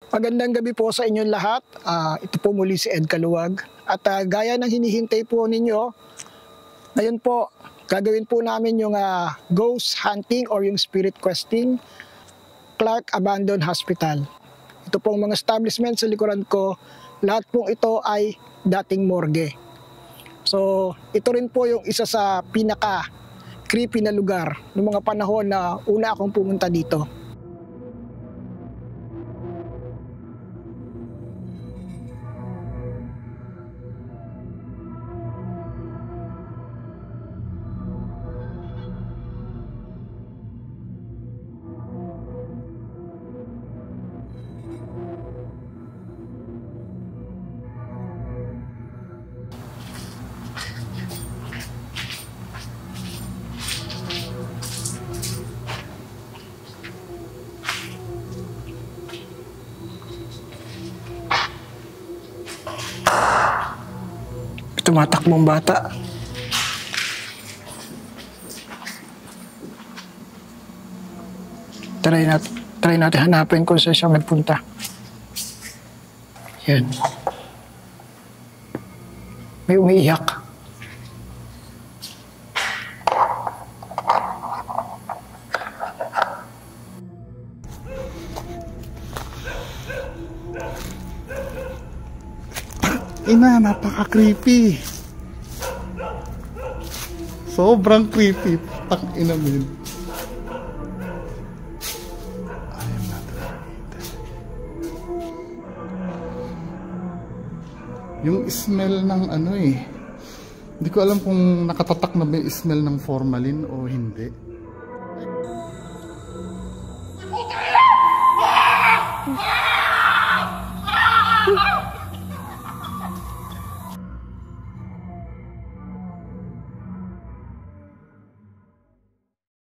Magandang gabi po sa inyong lahat. Ito po muli si Ed Kaluwag. At gaya ng hinihintay po ninyo, ngayon po, gagawin po namin yung ghost hunting or yung spirit questing, Clark Abandoned Hospital. Ito pong mga establishment sa likuran ko, lahat pong ito ay dating morgue. So, ito rin po yung isa sa pinaka-creepy na lugar ng mga panahon na una akong pumunta dito. Tumatakbong bata. Try natin hanapin kung saan siya nagpunta. Yan. May umiiyak. Ina, napaka-creepy. Sobrang creepy. Ina min. I am not related. Yung smell ng ano eh. Hindi ko alam kung nakatatak na ba yung smell ng formalin o hindi.